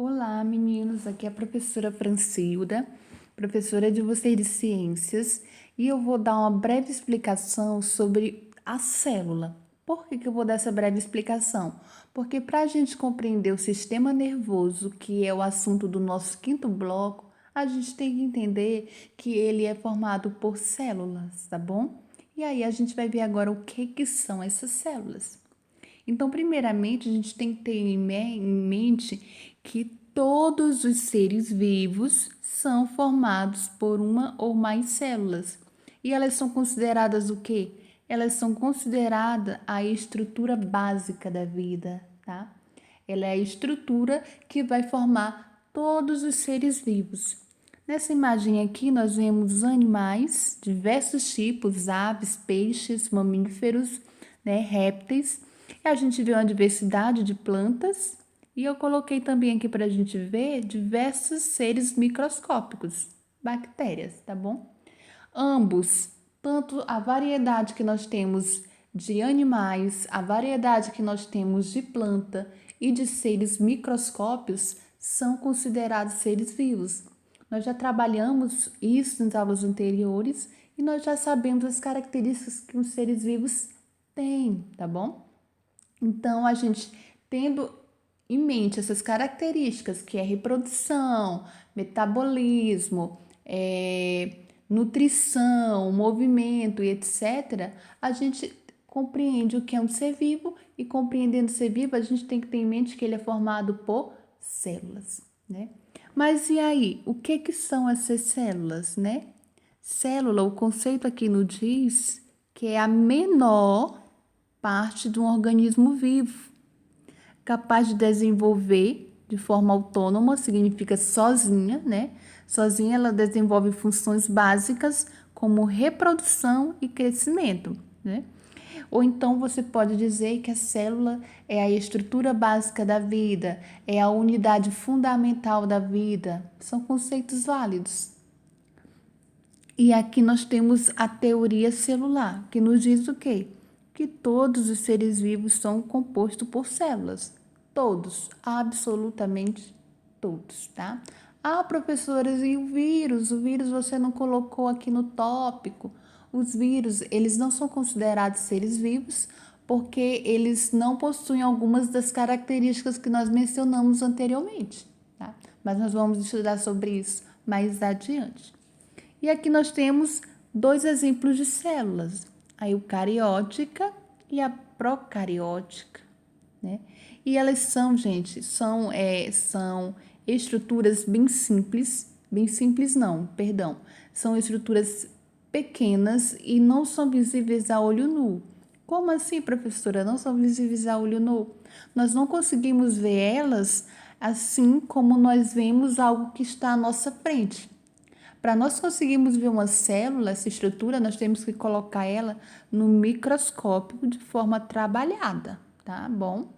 Olá, meninos. Aqui é a professora Francilda, professora de vocês de ciências, e eu vou dar uma breve explicação sobre a célula. Por que eu vou dar essa breve explicação? Porque para a gente compreender o sistema nervoso, que é o assunto do nosso quinto bloco, a gente tem que entender que ele é formado por células, tá bom? E aí a gente vai ver agora o que são essas células. Então, primeiramente, a gente tem que ter em mente que todos os seres vivos são formados por uma ou mais células. E elas são consideradas o quê? Elas são consideradas a estrutura básica da vida, tá? Ela é a estrutura que vai formar todos os seres vivos. Nessa imagem aqui, nós vemos animais, diversos tipos, aves, peixes, mamíferos, né, répteis. E a gente vê uma diversidade de plantas. E eu coloquei também aqui para a gente ver diversos seres microscópicos, bactérias, tá bom? Ambos, tanto a variedade que nós temos de animais, a variedade que nós temos de planta e de seres microscópios, são considerados seres vivos. Nós já trabalhamos isso nas aulas anteriores e nós já sabemos as características que os seres vivos têm, tá bom? Então, a gente tendo em mente essas características, que é reprodução, metabolismo, nutrição, movimento e etc., a gente compreende o que é um ser vivo e, compreendendo o ser vivo, a gente tem que ter em mente que ele é formado por células, né? Mas e aí, o que são essas células, né? Célula, o conceito aqui nos diz que é a menor parte de um organismo vivo, capaz de desenvolver de forma autônoma, significa sozinha, né? Sozinha ela desenvolve funções básicas como reprodução e crescimento, né? Ou então você pode dizer que a célula é a estrutura básica da vida, é a unidade fundamental da vida. São conceitos válidos. E aqui nós temos a teoria celular, que nos diz o quê? Que todos os seres vivos são compostos por células. Todos, absolutamente todos, tá? Ah, professoras, e o vírus? O vírus você não colocou aqui no tópico. Os vírus, eles não são considerados seres vivos porque eles não possuem algumas das características que nós mencionamos anteriormente, tá? Mas nós vamos estudar sobre isso mais adiante. E aqui nós temos dois exemplos de células, a eucariótica e a procariótica, né? E elas são, gente, são estruturas bem simples não, perdão, são estruturas pequenas e não são visíveis a olho nu. Como assim, professora? Não são visíveis a olho nu? Nós não conseguimos ver elas assim como nós vemos algo que está à nossa frente. Para nós conseguirmos ver uma célula, essa estrutura, nós temos que colocar ela no microscópio de forma trabalhada, tá bom?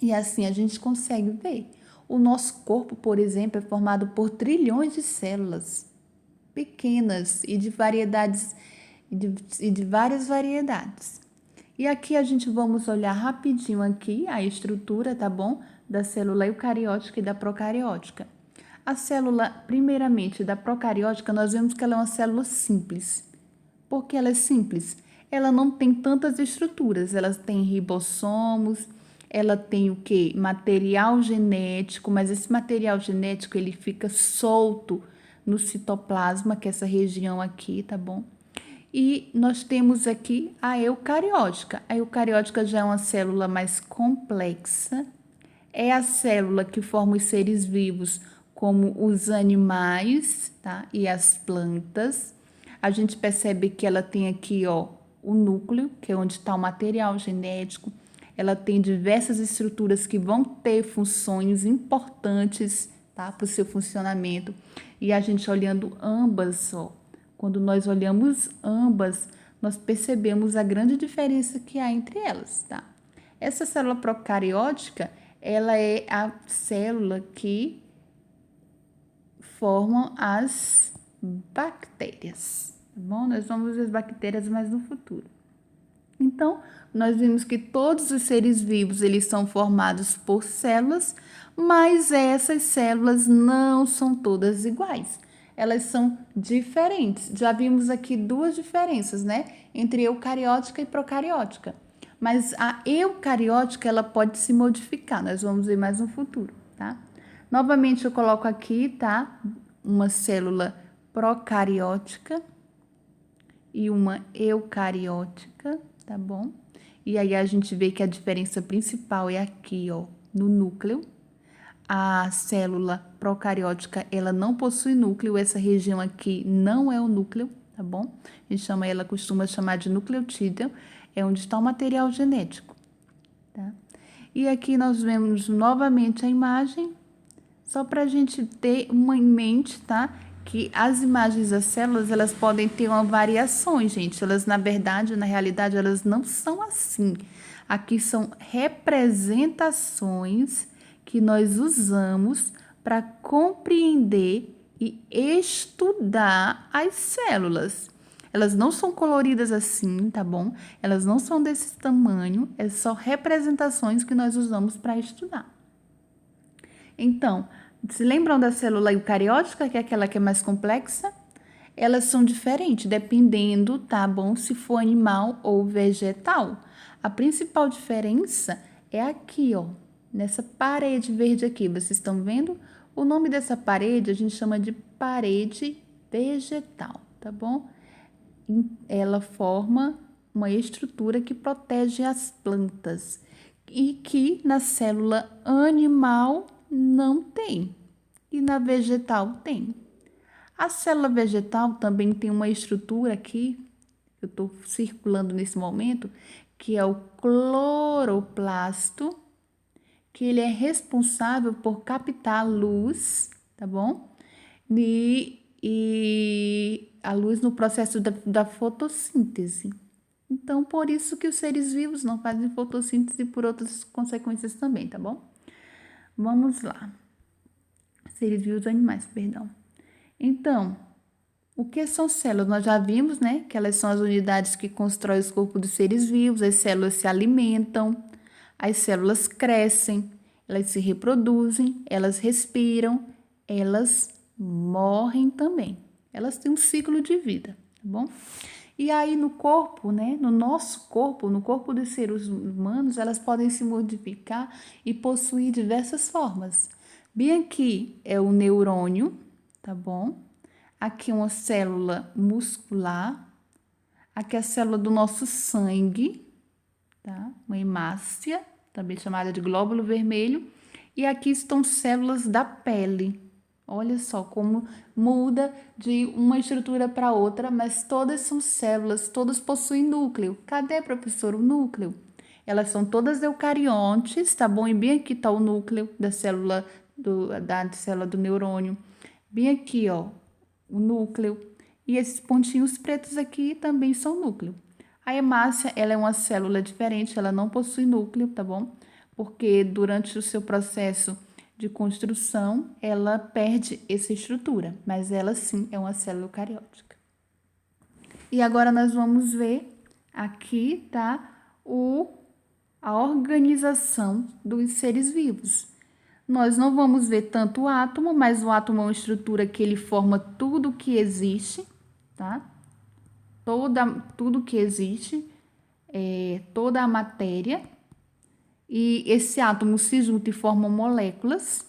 E assim a gente consegue ver. O nosso corpo, por exemplo, é formado por trilhões de células pequenas e de variedades e de várias variedades. E aqui a gente vamos olhar rapidinho aqui a estrutura, tá bom? Da célula eucariótica e da procariótica. A célula, primeiramente, da procariótica, nós vemos que ela é uma célula simples. Por que ela é simples? Ela não tem tantas estruturas, ela tem ribossomos, ela tem o que? Material genético, mas esse material genético ele fica solto no citoplasma, que é essa região aqui, tá bom? E nós temos aqui a eucariótica. A eucariótica já é uma célula mais complexa, é a célula que forma os seres vivos, como os animais, tá? E as plantas. A gente percebe que ela tem aqui, ó, o núcleo, que é onde está o material genético. Ela tem diversas estruturas que vão ter funções importantes, tá? Para o seu funcionamento. E a gente olhando ambas, ó, quando nós olhamos ambas, nós percebemos a grande diferença que há entre elas, tá? Essa célula procariótica, ela é a célula que formam as bactérias, tá bom? Nós vamos ver as bactérias mais no futuro. Então, nós vimos que todos os seres vivos, eles são formados por células, Mas essas células não são todas iguais. Elas são diferentes. Já vimos aqui duas diferenças, né? Entre eucariótica e procariótica. Mas a eucariótica, ela pode se modificar. Nós vamos ver mais no futuro, tá? Novamente, eu coloco aqui, tá? Uma célula procariótica e uma eucariótica, tá bom? E aí a gente vê que a diferença principal é aqui, ó, no núcleo. A célula procariótica, ela não possui núcleo, essa região aqui não é o núcleo, tá bom? A gente chama, ela costuma chamar de nucleotídeo, é onde está o material genético, tá? E aqui nós vemos novamente a imagem, só para a gente ter uma em mente, tá? Que as imagens das células, elas podem ter uma variação, gente. Elas, na verdade, na realidade, elas não são assim. Aqui são representações que nós usamos para compreender e estudar as células. Elas não são coloridas assim, tá bom? Elas não são desse tamanho, é só representações que nós usamos para estudar. Então, se lembram da célula eucariótica, que é aquela que é mais complexa? Elas são diferentes, dependendo, tá bom? Se for animal ou vegetal. A principal diferença é aqui, ó, nessa parede verde aqui. Vocês estão vendo? O nome dessa parede a gente chama de parede vegetal, tá bom? Ela forma uma estrutura que protege as plantas e que na célula animal não tem e na vegetal tem. A célula vegetal também tem uma estrutura aqui, eu estou circulando nesse momento, que é o cloroplasto, que ele é responsável por captar a luz, tá bom? E a luz no processo da fotossíntese. Então, por isso que os seres vivos não fazem fotossíntese por outras consequências também, tá bom? Vamos lá. Seres vivos animais, perdão. Então, o que são células? Nós já vimos, né, que elas são as unidades que constroem os corpos dos seres vivos. As células se alimentam, as células crescem, elas se reproduzem, elas respiram, elas morrem também. Elas têm um ciclo de vida, tá bom? E aí no corpo, né, no nosso corpo, no corpo dos seres humanos, elas podem se modificar e possuir diversas formas. Bem aqui é o neurônio, tá bom? Aqui uma célula muscular, aqui a célula do nosso sangue, tá? Uma hemácia, também chamada de glóbulo vermelho, e aqui estão células da pele. Olha só como muda de uma estrutura para outra, mas todas são células, todas possuem núcleo. Cadê, professor, o núcleo? Elas são todas eucariontes, tá bom? E bem aqui está o núcleo da célula do neurônio. Bem aqui, ó, o núcleo. E esses pontinhos pretos aqui também são núcleo. A hemácia, ela é uma célula diferente, ela não possui núcleo, tá bom? Porque durante o seu processo de construção, ela perde essa estrutura, mas ela sim é uma célula eucariótica. E agora nós vamos ver aqui, tá? A organização dos seres vivos. Nós não vamos ver tanto o átomo, mas o átomo é uma estrutura que ele forma tudo que existe, tá? Tudo que existe, toda a matéria. E esse átomo se junta e formam moléculas.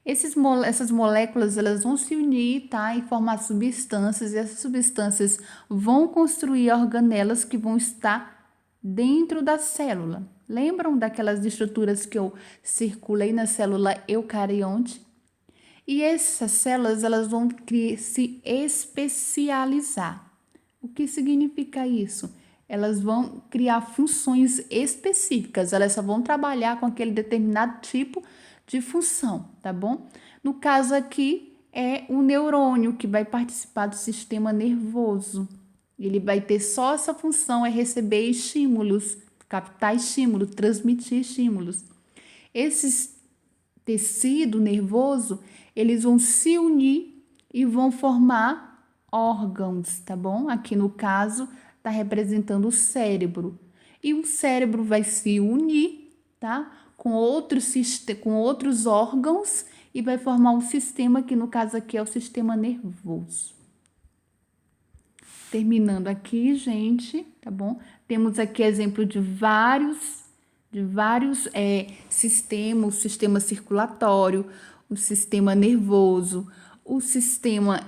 Essas moléculas, elas vão se unir, tá? E formar substâncias. E essas substâncias vão construir organelas que vão estar dentro da célula. Lembram daquelas estruturas que eu circulei na célula eucarionte? E essas células, elas vão se especializar. O que significa isso? Elas vão criar funções específicas, elas só vão trabalhar com aquele determinado tipo de função, tá bom? No caso aqui, é o neurônio que vai participar do sistema nervoso. Ele vai ter só essa função, é receber estímulos, captar estímulos, transmitir estímulos. Esse tecido nervoso, eles vão se unir e vão formar órgãos, tá bom? Aqui no caso, está representando o cérebro. E o cérebro vai se unir, tá? com outros órgãos e vai formar um sistema que no caso aqui é o sistema nervoso. Terminando aqui, gente, tá bom? Temos aqui exemplo de vários sistemas, o sistema circulatório, o sistema nervoso, o sistema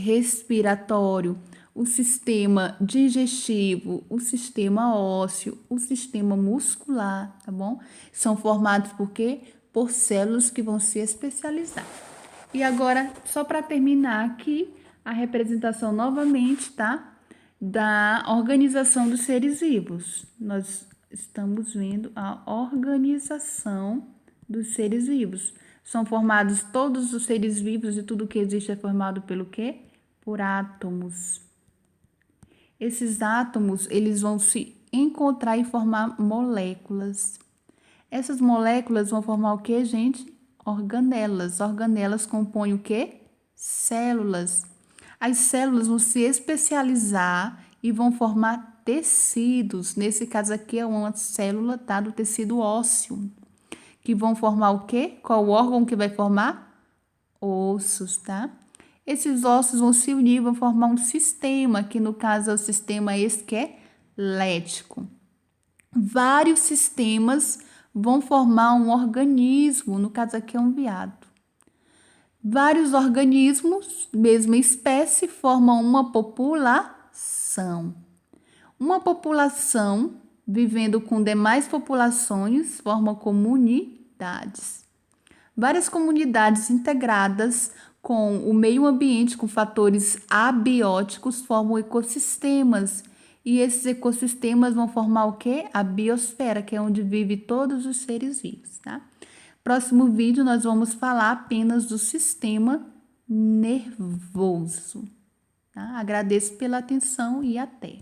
respiratório, o sistema digestivo, o sistema ósseo, o sistema muscular, tá bom? São formados por quê? Por células que vão se especializar. E agora, só para terminar aqui, a representação novamente, tá? Da organização dos seres vivos. Nós estamos vendo a organização dos seres vivos. São formados todos os seres vivos e tudo que existe é formado pelo quê? Por átomos. Esses átomos, eles vão se encontrar e formar moléculas. Essas moléculas vão formar o quê, gente? Organelas. Organelas compõem o quê? Células. As células vão se especializar e vão formar tecidos. Nesse caso aqui é uma célula, tá? Do tecido ósseo. Que vão formar o quê? Qual o órgão que vai formar? Ossos, tá? Esses ossos vão se unir, vão formar um sistema, que no caso é o sistema esquelético. Vários sistemas vão formar um organismo, no caso aqui é um veado. Vários organismos, mesma espécie, formam uma população. Uma população, vivendo com demais populações, forma comunidades. Várias comunidades integradas com o meio ambiente, com fatores abióticos, formam ecossistemas. E esses ecossistemas vão formar o quê? A biosfera, que é onde vivem todos os seres vivos, tá? Próximo vídeo nós vamos falar apenas do sistema nervoso, tá? Agradeço pela atenção e até!